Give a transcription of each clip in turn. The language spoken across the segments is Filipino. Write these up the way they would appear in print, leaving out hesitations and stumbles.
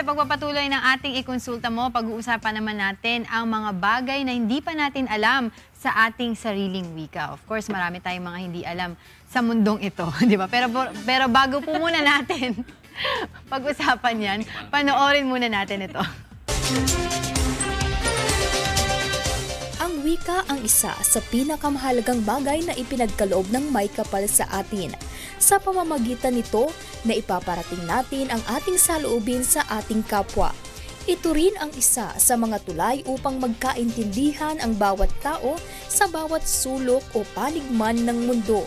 sa pagpapatuloy ng ating ikonsulta mo, pag-uusapan naman natin ang mga bagay na hindi pa natin alam sa ating sariling wika. Of course, marami tayong mga hindi alam sa mundong ito, di ba? Pero bago po muna natin pag-usapan yan, panoorin muna natin ito. Ang wika ang isa sa pinakamahalagang bagay na ipinagkaloob ng may kapal sa atin. Sa pamamagitan nito, na ipaparating natin ang ating saloobin sa ating kapwa. Ito rin ang isa sa mga tulay upang magkaintindihan ang bawat tao sa bawat sulok o paligman ng mundo.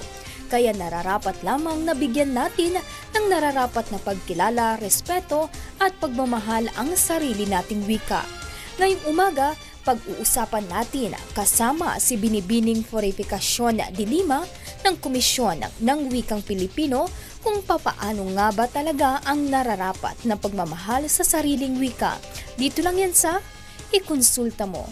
Kaya nararapat lamang na bigyan natin ng nararapat na pagkilala, respeto at pagmamahal ang sarili nating wika. Ngayong umaga, pag-uusapan natin kasama si Binibining Purificacion de Lima ng Komisyon ng Wikang Pilipino kung papaano nga ba talaga ang nararapat na pagmamahal sa sariling wika. Dito lang yan sa Ikonsulta Mo.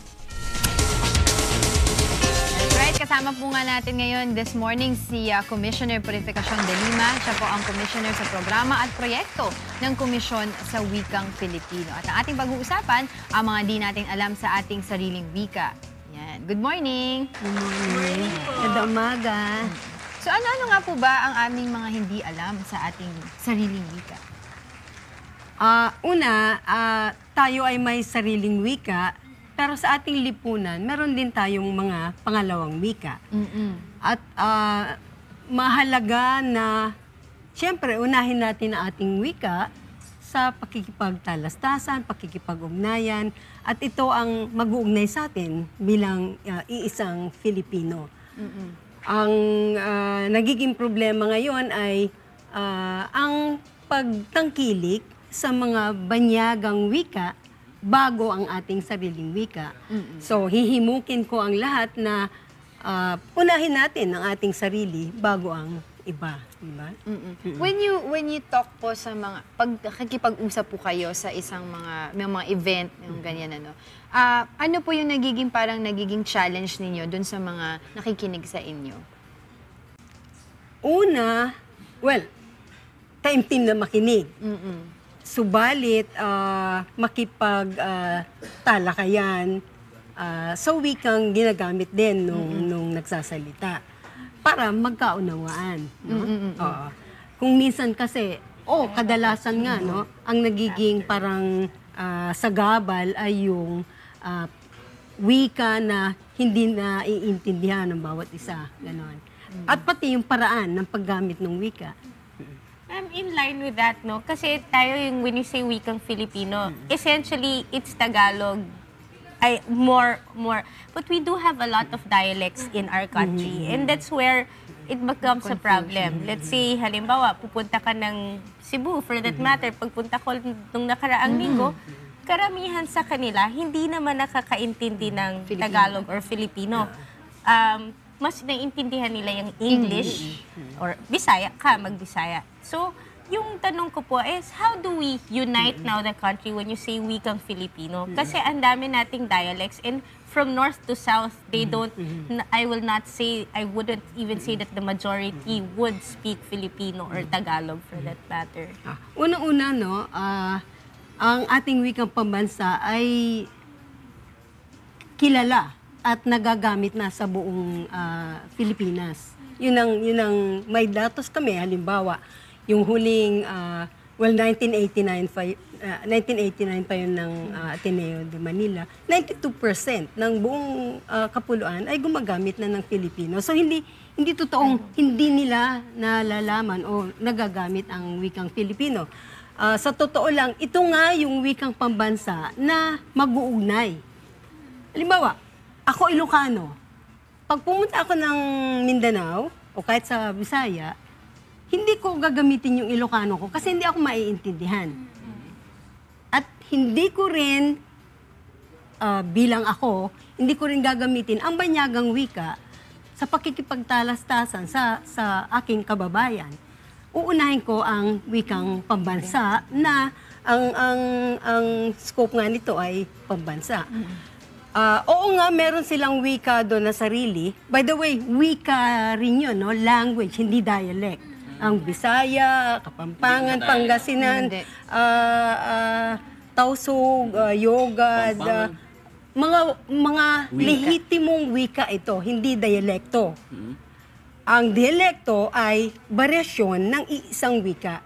Right, kasama po nga natin ngayon this morning si Commissioner Purificacion de Lima. Siya po ang Commissioner sa Programa at Proyekto ng Komisyon sa Wikang Pilipino. At ang ating pag-uusapan, ang mga di natin alam sa ating sariling wika. Yan. Good morning! Good morning! Kada umaga! So ano-ano nga po ba ang aming mga hindi alam sa ating sariling wika? Tayo ay may sariling wika, pero sa ating lipunan, meron din tayong mga pangalawang wika. At mahalaga na, siyempre, unahin natin ang ating wika sa pakikipagtalastasan, pakikipag-ugnayan, at ito ang mag-uugnay sa atin bilang iisang Filipino. Ang nagiging problema ngayon ay ang pagtangkilik sa mga banyagang wika bago ang ating sariling wika. So, hihimukin ko ang lahat na unahin natin ang ating sarili bago ang iba. Diba? When you talk po sa mga, nakikipag-usap po kayo sa isang mga event, yung ganyan ano po yung nagiging challenge ninyo dun sa mga nakikinig sa inyo? Una, taimtim na makinig. Subalit, makipag-talakayan sa wikang ginagamit din nung nagsasalita para magkaunawaan. No? Kung minsan kasi, kadalasan nga, no, ang nagiging parang sagabal ay yung wika na hindi na iintindihan ng bawat isa. Ganon. At pati yung paraan ng paggamit ng wika. In line with that, no? Kasi tayo yung, when you say wikang Filipino, essentially, it's Tagalog. More. But we do have a lot of dialects in our country. And that's where it becomes a problem. Let's say, halimbawa, pupunta ka ng Cebu, for that matter, pagpunta ko nung nakaraang linggo, karamihan sa kanila, hindi naman nakakaintindi ng Tagalog or Filipino. Mas naiintindihan nila yung English or Bisaya ka, mag-Bisaya. So, yung tanong ko po is, how do we unite now the country when you say wikang Filipino? Kasi ang dami nating dialects and from north to south, they don't, I wouldn't even say that the majority would speak Filipino or Tagalog for that matter. Unang-una, no, ang ating wikang pambansa ay kilala at nagagamit na sa buong Pilipinas. Yun ang may datos kami, halimbawa, yung huling, 1989 pa yun ng Ateneo de Manila, 92% ng buong kapuluan ay gumagamit na ng Filipino. So hindi totoong hindi nila nalalaman o nagagamit ang wikang Filipino. Sa totoo lang, ito nga yung wikang pambansa na mag-uugnay. Halimbawa, ako Ilocano. Pag pumunta ako ng Mindanao o kahit sa Bisaya, hindi ko gagamitin yung Ilocano ko kasi hindi ako maiintindihan. At hindi ko rin, bilang ako, hindi ko rin gagamitin ang banyagang wika sa pakikipagtalastasan sa aking kababayan. Uunahin ko ang wikang pambansa na ang scope nga nito ay pambansa. Oo nga, meron silang wika doon na sarili. By the way, wika rin yun, no? Language, hindi dialect. Ang Bisaya, Kapampangan, Pangasinan, tausug, yoga, mga lehitimong wika ito, hindi dialekto. Ang dialekto ay variasyon ng isang wika.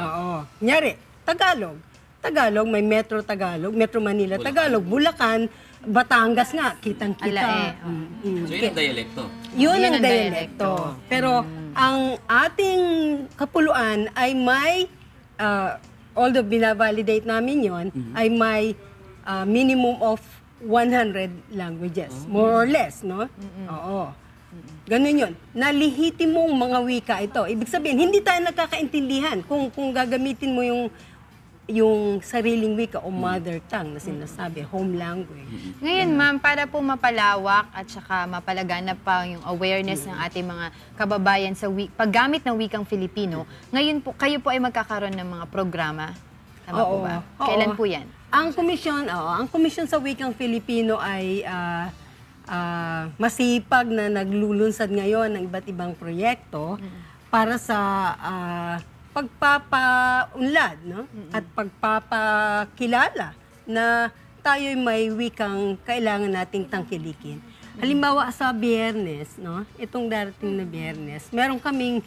Oo. Kunyari, Tagalog. Tagalog, may Metro Tagalog, Metro Manila Tagalog, Bulacan, Batangas nga, kitang-kita. Alae. So yun ang dialekto. Yun Yun ang ang dialekto. Pero ang ating kapuluan ay may, although binavalidate namin yon, ay may minimum of 100 languages. More or less, no? Oo. Ganun yun. Nalihitimong mga wika ito. Ibig sabihin, hindi tayo nagkakaintindihan kung gagamitin mo yung sariling wika o mother tongue na sinasabi, home language. Ngayon, ma'am, para po mapalawak at saka mapalaganap pa yung awareness ng ating mga kababayan sa paggamit ng wikang Filipino, ngayon po, kayo po ay magkakaroon ng mga programa. Tama po ba? Oo. Kailan po yan? Ang komisyon sa wikang Filipino ay masipag na naglulunsad ngayon ng iba't ibang proyekto para sa pagpapaunlad, no? At pagpapakilala na tayo'y may wikang kailangan nating tangkilikin. Halimbawa sa Biyernes, no? Itong darating na Biyernes, meron kaming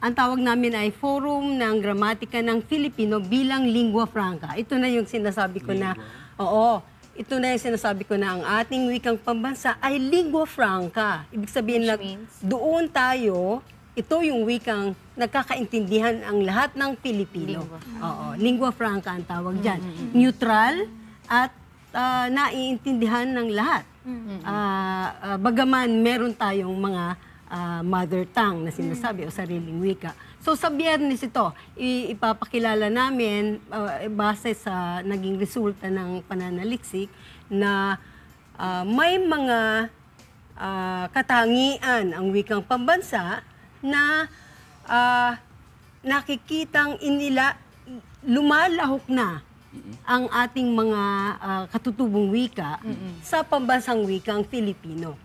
ang tawag namin ay Forum ng Gramatika ng Filipino bilang Lingua Franca. Ito na yung sinasabi ko na, ito na yung sinasabi ko na ang ating wikang pambansa ay Lingua Franca. Ibig sabihin na doon tayo, ito yung wikang nagkakaintindihan ang lahat ng Pilipino. Lingua Franca ang tawag dyan. Neutral at naiintindihan ng lahat. Bagaman meron tayong mga mother tongue na sinasabi o sariling wika. So sa Biyernes ito, ipapakilala namin base sa naging resulta ng pananaliksik na may mga katangian ang wikang pambansa na nakikitang lumalahok na ang ating mga katutubong wika sa pambansang wikang Filipino.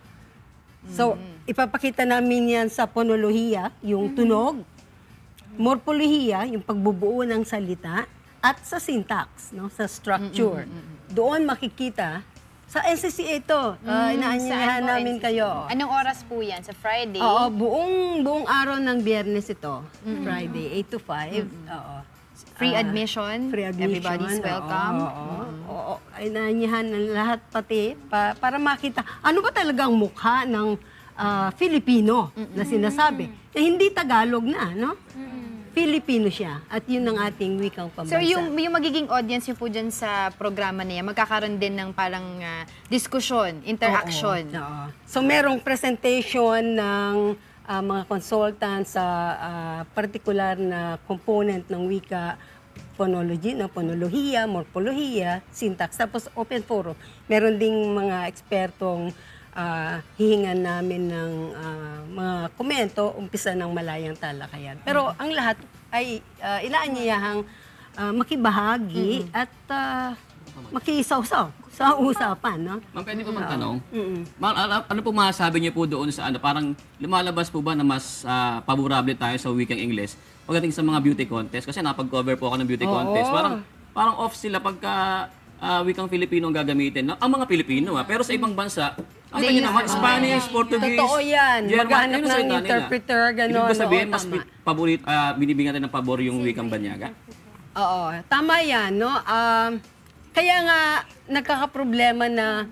So, ipapakita namin yan sa ponolohiya, yung tunog, morpolohiya, yung pagbubuo ng salita, at sa syntax, no, sa structure. Doon makikita, sa NCCA ito, inaanyayahan Saan po, namin NCCA? kayo. Anong oras po yan? Sa Friday? Oo, buong araw ng Biyernes ito. Friday, 8 to 5. Oo. Free admission? Free admission. Everybody's welcome? Oo. Ay naanyahan ng lahat pati para makita ano ba talaga ang mukha ng Filipino na sinasabi. Na hindi Tagalog na, no? Filipino siya. At yun ang ating wikang pambansa. So yung magiging audience niyo po dyan sa programa niya, magkakaroon din ng parang diskusyon, interaction. Oo. So merong presentation ng mga consultants sa particular na component ng wika, phonology, ponolohiya, morpolohiya, syntax, tapos open forum. Meron ding mga ekspertong hihingan namin ng mga komento, umpisa ng malayang talakayan. Pero ang lahat ay inaanyayahang makibahagi at makisaw-saw sa usapan, no? Ma'am, pwede po magtanong? Ma'am, ano po masasabi niyo po doon sa parang lumalabas po ba na mas paborable tayo sa wikang Ingles pagdating sa mga beauty contest? Kasi napag-cover po ako ng beauty contest. Parang off sila pagka wikang Filipino ang gagamitin. Ang mga Pilipino, pero sa ibang bansa, ang kanya naman, Spanish, Portuguese, Totoo yan. German, Maghanap yun ang ng salita nila. interpreter, gano'n. Ibig ba sabihin, Oo, mas tama. binibigyan natin ng pabor yung wikang Banyaga? Oo, tama yan, no? Kaya nga, nagkakaproblema na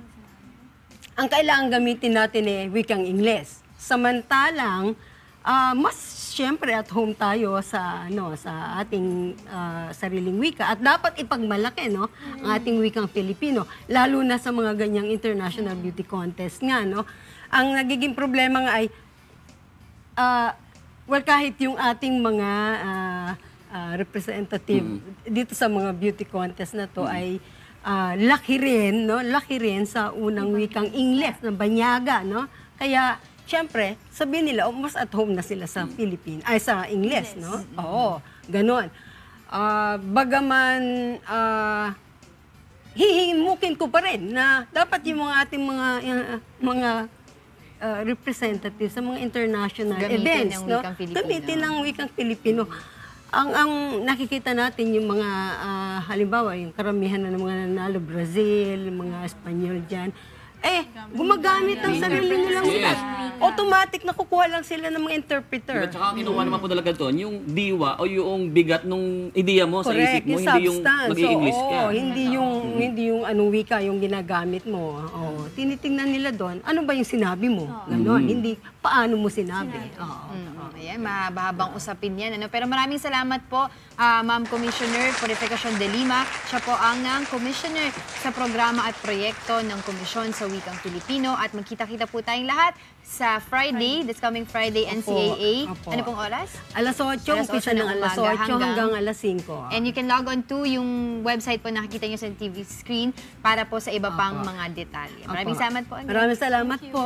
ang kailangan gamitin natin wikang Ingles. Samantalang, mas siyempre at home tayo sa ating sariling wika at dapat ipagmalaki ang ating wikang Filipino, lalo na sa mga ganyang international beauty contest nga, no? Ang nagiging problema nga ay kahit yung ating mga representative dito sa mga beauty contest na to ay laki rin sa unang wikang Ingles na Banyaga, no? Kaya siyempre, sabihin nila, mas at home na sila sa sa Ingles, no? Oo, ganon. Bagaman, hihimukin ko pa rin na dapat yung mga ating mga representatives sa mga international Gamitin events, ang no? wikang Filipino. Gamitin ang wikang Filipino. Ang nakikita natin yung mga, halimbawa, yung karamihan na ng mga nanalo, Brazil, mga Espanyol dyan, gumagamit ng sarili nilang Yes. automatic nakukuha lang sila ng mga interpreter. At saka ang kinuha naman po talaga doon, yung diwa o yung bigat nung ideya mo sa isip mo, yung hindi yung substance. mag-i-English ka. Oo, hindi yung anong wika yung ginagamit mo. Oo, tinitingnan nila doon, ano ba yung sinabi mo? Ganon, hindi paano mo sinabi. Oo. Ayan, mahabang usapin yan. Pero maraming salamat po, Ma'am Commissioner Purificacion de Lima. Siya po ang Commissioner sa programa at proyekto ng Komisyon sa Wikang Filipino. At magkita-kita po tayong lahat sa Friday, this coming Friday, NCAA. Opo. Ano pong oras? Alas 8, Alas 8 umpisa ng alas umaga 8 hanggang alas 5. And you can log on to yung website po nakikita nyo sa TV screen para po sa iba pang mga detalye. Maraming salamat po. Maraming salamat po.